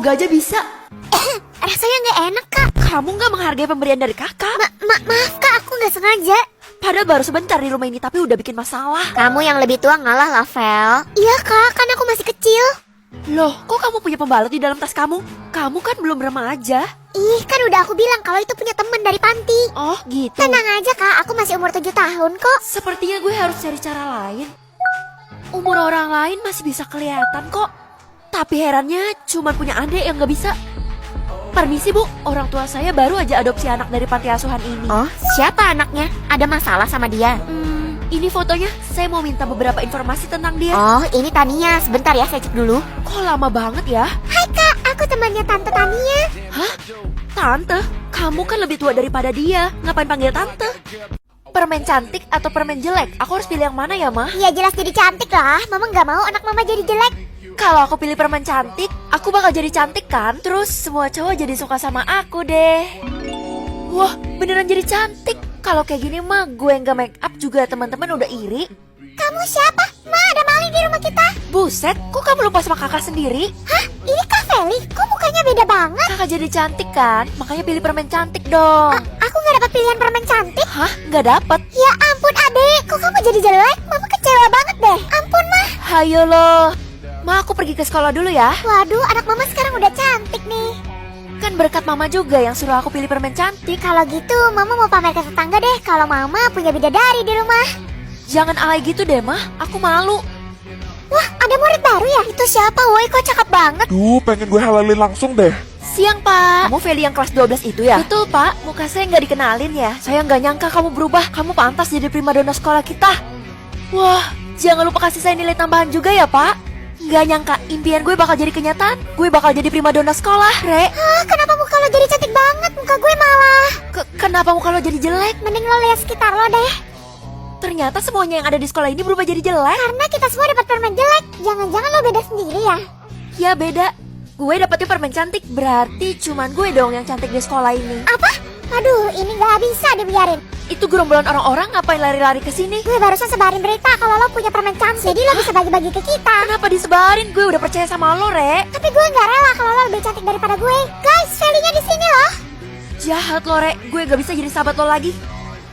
Semoga aja bisa. Rasanya nggak enak, Kak. Kamu nggak menghargai pemberian dari kakak. Maaf, Kak, aku nggak sengaja. Padahal baru sebentar di rumah ini tapi udah bikin masalah. Kamu yang lebih tua ngalah lah, Vel. Iya, Kak, kan aku masih kecil. Loh, kok kamu punya pembalut di dalam tas kamu? Kamu kan belum remaja. Ih, kan udah aku bilang kalau itu punya teman dari panti. Oh, gitu. Tenang aja, Kak, aku masih umur 7 tahun kok. Sepertinya gue harus cari cara lain. Umur orang lain masih bisa kelihatan kok. Tapi herannya cuma punya adik yang gak bisa. Permisi bu, orang tua saya baru aja adopsi anak dari panti asuhan ini. Oh, siapa anaknya? Ada masalah sama dia? Ini fotonya, saya mau minta beberapa informasi tentang dia. Oh, ini Tania. Sebentar ya, saya cek dulu. Kok lama banget ya? Hai, Kak, aku temannya Tante Tania. Hah? Tante? Kamu kan lebih tua daripada dia. Ngapain panggil tante? Permen cantik atau permen jelek? Aku harus pilih yang mana ya, Ma? Ya jelas jadi cantik lah. Mama nggak mau anak Mama jadi jelek. Kalau aku pilih permen cantik, aku bakal jadi cantik kan? Terus semua cowok jadi suka sama aku deh. Wah, beneran jadi cantik. Kalau kayak gini mah gue nggak make up juga teman-teman udah iri. Kamu siapa? Ma, ada maling di rumah kita. Buset, kok kamu lupa sama kakak sendiri? Hah? Ini Kak Feli? Kok mukanya beda banget? Kakak jadi cantik kan? Makanya pilih permen cantik dong. Aku nggak dapat pilihan permen cantik. Hah? Nggak dapet? Ya ampun, adek. Kok kamu jadi jelek? Mama kecewa banget deh. Ampun, Ma. Hayo loh. Ma, aku pergi ke sekolah dulu ya. Waduh, anak Mama sekarang udah cantik nih. Kan berkat Mama juga yang suruh aku pilih permen cantik. Kalau gitu, Mama mau pamer ke tetangga deh kalau Mama punya bidadari di rumah. Jangan alay gitu deh, Ma. Aku malu. Wah, ada murid baru ya? Itu siapa, woi? Kok cakep banget? Duh, pengen gue halalin langsung deh. Siang, Pak. Kamu Feli yang kelas 12 itu ya? Betul, Pak. Muka saya nggak dikenalin ya. Saya nggak nyangka kamu berubah. Kamu pantas jadi primadona sekolah kita. Wah, jangan lupa kasih saya nilai tambahan juga ya, Pak. Nggak nyangka impian gue bakal jadi kenyataan. Gue bakal jadi primadona sekolah, Re. Hah, kenapa muka lo jadi cantik banget? Muka gue malah. Kenapa muka lo jadi jelek? Mending lo lihat sekitar lo deh. Ternyata semuanya yang ada di sekolah ini berubah jadi jelek. Karena kita semua dapat permen jelek. Jangan-jangan lo beda sendiri ya? Ya beda. Gue dapetnya permen cantik. Berarti cuman gue dong yang cantik di sekolah ini. Apa? Aduh, ini gak bisa dibiarin. Itu gerombolan orang-orang ngapain lari-lari ke sini? Gue barusan sebarin berita kalau lo punya permen cantik. Jadi lo bisa bagi-bagi ke kita. Kenapa disebarin? Gue udah percaya sama lo, Re. Tapi gue gak rela kalau lo lebih cantik daripada gue. Guys, Felinya di sini loh. Jahat lo, Re. Gue gak bisa jadi sahabat lo lagi.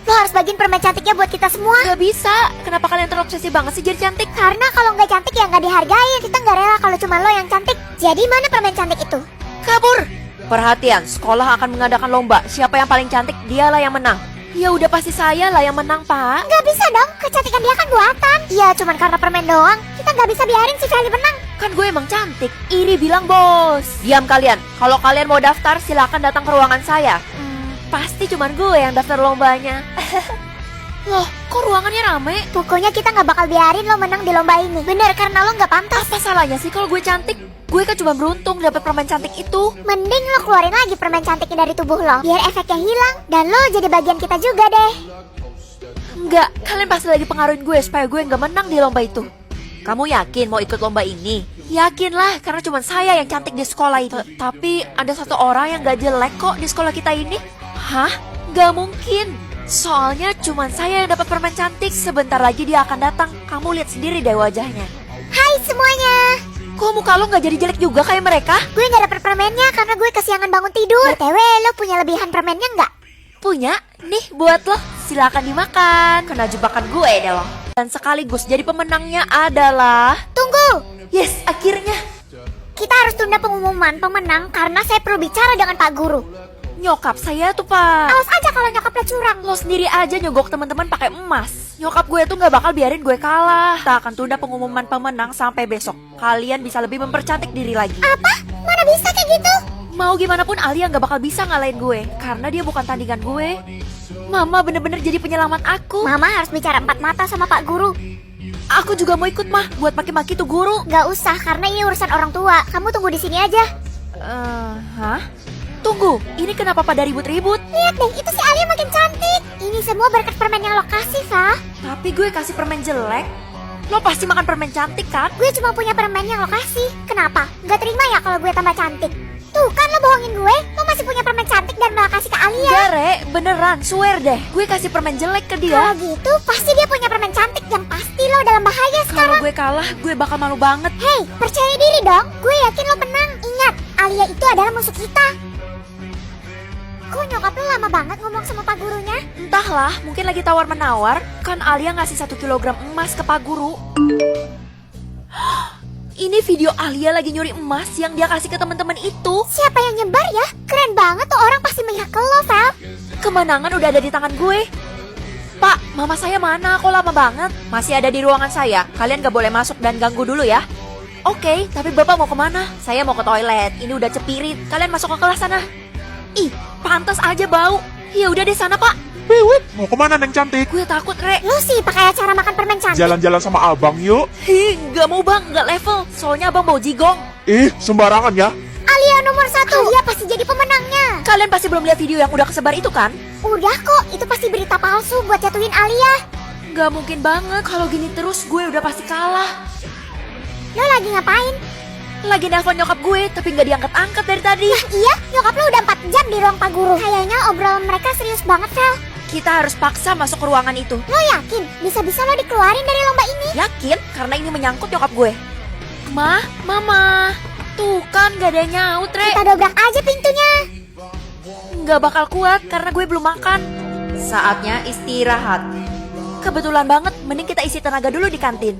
Lo harus bagiin permen cantiknya buat kita semua. Gak bisa. Kenapa kalian terobsesi banget sih jadi cantik? Karena kalau nggak cantik ya nggak dihargain. Kita nggak rela kalau cuma lo yang cantik. Jadi mana permen cantik itu? Kabur. Perhatian, sekolah akan mengadakan lomba. Siapa yang paling cantik, dialah yang menang. Ya udah pasti saya lah yang menang, Pak. Nggak bisa dong, kecantikan dia kan buatan. Iya, cuman karena permen doang. Kita nggak bisa biarin si Feli menang. Kan gue emang cantik. Iri bilang bos. Diam kalian. Kalau kalian mau daftar, silakan datang ke ruangan saya. Pasti cuman gue yang daftar lombanya. Loh, kok ruangannya rame? Pokoknya kita nggak bakal biarin lo menang di lomba ini. Bener, karena lo nggak pantas. Apa salahnya sih kalau gue cantik? Gue kan cuma beruntung dapat permen cantik itu. Mending lo keluarin lagi permen cantiknya dari tubuh lo, biar efeknya hilang dan lo jadi bagian kita juga deh. Enggak, kalian pasti lagi pengaruhin gue supaya gue nggak menang di lomba itu. Kamu yakin mau ikut lomba ini? Yakin lah, karena cuma saya yang cantik di sekolah itu. Tapi ada satu orang yang gak jelek kok di sekolah kita ini. Hah? Gak mungkin. Soalnya cuma saya yang dapat permen cantik. Sebentar lagi dia akan datang. Kamu lihat sendiri deh wajahnya. Hai semuanya. Kok muka lo gak jadi jelek juga kayak mereka? Gue gak dapet permennya karena gue kesiangan bangun tidur. BTW, lo punya lebihan permennya nggak? Punya? Nih buat lo. Silakan dimakan. Kena jebakan gue deh lo. Dan sekaligus jadi pemenangnya adalah... Tunggu. Yes, akhirnya. Kita harus tunda pengumuman pemenang karena saya perlu bicara dengan Pak Guru. Nyokap saya tuh, Pak. Awas aja kalau nyokapnya curang. Lo sendiri aja nyogok teman-teman pakai emas. Nyokap gue tuh gak bakal biarin gue kalah. Kita akan tunda pengumuman pemenang sampai besok. Kalian bisa lebih mempercantik diri lagi. Apa? Mana bisa kayak gitu? Mau gimana pun Alia gak bakal bisa ngalahin gue. Karena dia bukan tandingan gue. Mama bener-bener jadi penyelamat aku. Mama harus bicara empat mata sama Pak Guru. Aku juga mau ikut, Mah, buat maki-maki tuh guru. Gak usah, karena ini urusan orang tua. Kamu tunggu di sini aja. Hah? Tunggu, ini kenapa pada ribut-ribut? Lihat deh, itu si Alia makin cantik. Ini semua berkat permen yang lo kasih, Fa. Tapi gue kasih permen jelek. Lo pasti makan permen cantik kan? Gue cuma punya permen yang lo kasih. Kenapa? Gak terima ya kalau gue tambah cantik? Tuh kan lo bohongin gue. Lo masih punya permen cantik dan malah kasih ke Alia. Enggak, Re, beneran, swear deh. Gue kasih permen jelek ke dia. Kalau gitu, pasti dia punya permen cantik. Yang pasti lo dalam bahaya Kalau sekarang. gue kalah, gue bakal malu banget. Hei, percaya diri dong. Gue yakin lo menang. Ingat, Alia Alia itu adalah musuh kita. Kok nyokap lo lama banget ngomong sama pak gurunya? Entahlah, mungkin lagi tawar-menawar. Kan Alia ngasih 1 kilogram emas ke Pak Guru. Ini video Alia lagi nyuri emas yang dia kasih ke teman-teman itu. Siapa yang nyebar ya? Keren banget tuh, orang pasti mihak ke lo, Vel. Kemenangan udah ada di tangan gue. Pak, mama saya mana? Kok lama banget? Masih ada di ruangan saya. Kalian gak boleh masuk dan ganggu dulu ya. Oke, tapi bapak mau kemana? Saya mau ke toilet. Ini udah cepirit. Kalian masuk ke kelas sana. Ih, pantas aja bau. Ya udah deh sana, Pak. Wiwit, mau kemana Neng cantik? Gue takut, Re. Lo sih pakai acara makan permen cantik. Jalan-jalan sama abang yuk. Hi, gak mau bang, gak level. Soalnya abang bau jigong. Ih, sembarangan ya. Alia nomor 1. Alia pasti jadi pemenangnya. Kalian pasti belum lihat video yang udah kesebar itu kan? Udah kok, itu pasti berita palsu buat jatuhin Alia. Gak mungkin banget. Kalau gini terus gue udah pasti kalah. Lo lagi ngapain? Lagi nelfon nyokap gue, tapi gak diangkat-angkat dari tadi. Lah iya, nyokap lo udah 4 jam di ruang pak guru. Kayaknya obrolan mereka serius banget, Vel. Kita harus paksa masuk ke ruangan itu. Lo yakin bisa-bisa lo dikeluarin dari lomba ini? Yakin? Karena ini menyangkut nyokap gue. Ma, Mama. Tuh kan gak ada yang nyaut, Re. Kita dobrak aja pintunya. Gak bakal kuat karena gue belum makan. Saatnya istirahat. Kebetulan banget, mending kita isi tenaga dulu di kantin.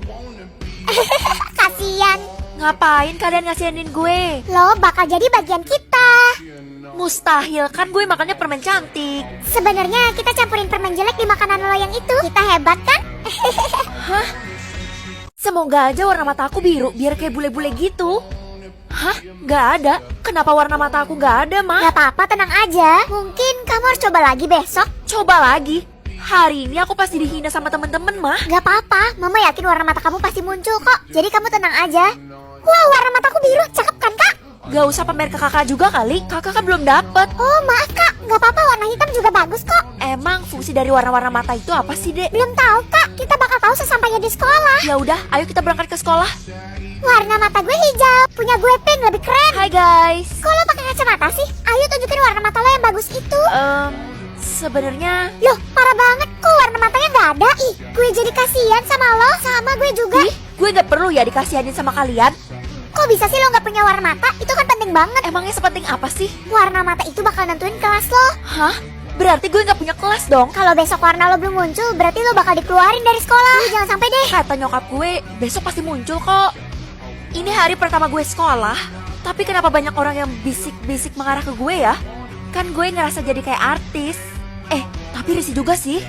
Kasian. Ngapain kalian ngasihanin gue? Lo bakal jadi bagian kita. Mustahil, kan gue makannya permen cantik. Sebenarnya kita campurin permen jelek di makanan lo yang itu. Kita hebat kan? Hah? Semoga aja warna mata aku biru, biar kayak bule-bule gitu. Hah? Gak ada? Kenapa warna mata aku gak ada, Ma? Gak apa-apa, tenang aja. Mungkin kamu harus coba lagi besok. Coba lagi. Hari ini aku pasti dihina sama temen-temen, Ma. Gak apa-apa, Mama yakin warna mata kamu pasti muncul kok. Jadi kamu tenang aja. Wah, warna mataku biru, cakep kan, Kak? Gak usah pamer ke kakak juga kali, kakak kan belum dapet. Oh, maaf, Kak. Gak apa-apa, warna hitam juga bagus kok. Emang fungsi dari warna-warna mata itu apa sih, Dek? Belum tahu, Kak. Kita bakal tahu sesampainya di sekolah. Ya udah, ayo kita berangkat ke sekolah. Warna mata gue hijau, punya gue pink, lebih keren. Hai guys. Kok lo pakai kacamata sih? Ayo tunjukin warna mata lo yang bagus itu. Sebenarnya Loh, parah banget. Kok warna matanya gak ada? Ih, gue jadi kasihan sama lo. Sama gue juga. ih, gue gak perlu ya dikasihanin sama kalian. Kok bisa sih lo gak punya warna mata? Itu kan penting banget. Emangnya sepenting apa sih? Warna mata itu bakal nentuin kelas lo. Hah? Berarti gue gak punya kelas dong. Kalau besok warna lo belum muncul, berarti lo bakal dikeluarin dari sekolah. Jangan sampai deh. Kata nyokap gue, besok pasti muncul kok. Ini hari pertama gue sekolah, tapi kenapa banyak orang yang bisik-bisik mengarah ke gue ya? Kan gue ngerasa jadi kayak artis. Tapi risih juga sih.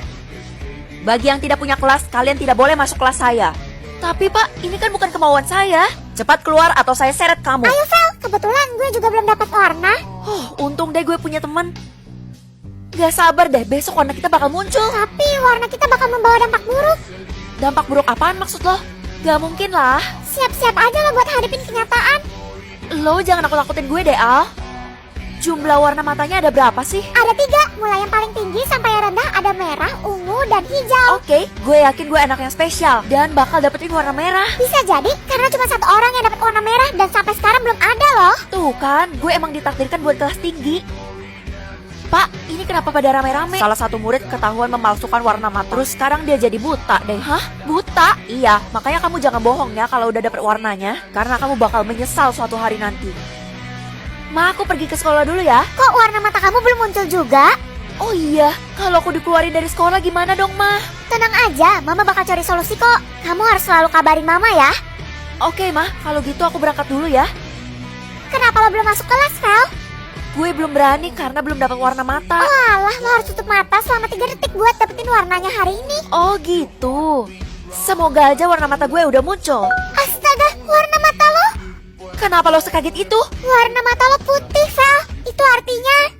Bagi yang tidak punya kelas, kalian tidak boleh masuk kelas saya. Tapi Pak, ini kan bukan kemauan saya. Cepat keluar atau saya seret kamu. Ayo, Vel. Kebetulan gue juga belum dapat warna. Untung deh gue punya teman. Gak sabar deh, besok warna kita bakal muncul. Tapi warna kita bakal membawa dampak buruk. Dampak buruk apaan maksud lo? Gak mungkin lah. Siap-siap aja lo buat hadapin kenyataan. Lo jangan nakut-nakutin gue deh, Al. Jumlah warna matanya ada berapa sih? Ada 3, mulai yang paling tinggi sampai yang rendah ada merah, ungu, dan hijau. Oke, gue yakin gue anak yang spesial dan bakal dapetin warna merah. Bisa jadi karena cuma 1 orang yang dapat warna merah dan sampai sekarang belum ada loh. Tuh kan, gue emang ditakdirkan buat kelas tinggi. Pak, ini kenapa pada rame-rame? Salah satu murid ketahuan memalsukan warna mata. Terus sekarang dia jadi buta deh. Hah? Buta? Iya, makanya kamu jangan bohong ya kalau udah dapet warnanya. Karena kamu bakal menyesal suatu hari nanti. Ma, aku pergi ke sekolah dulu ya. Kok warna mata kamu belum muncul juga? Oh iya, kalau aku dikeluarin dari sekolah gimana dong, Ma? Tenang aja, Mama bakal cari solusi kok. Kamu harus selalu kabarin Mama ya. Oke, Ma, kalau gitu aku berangkat dulu ya. Kenapa lo belum masuk kelas, Vel? Gue belum berani karena belum dapat warna mata. Oh alah, lo harus tutup mata selama 3 detik buat dapetin warnanya hari ini. Oh gitu. Semoga aja warna mata gue udah muncul. Astaga, warna mata lo? Kenapa lo sekaget itu? Warna mata lo putih, Vel. Itu artinya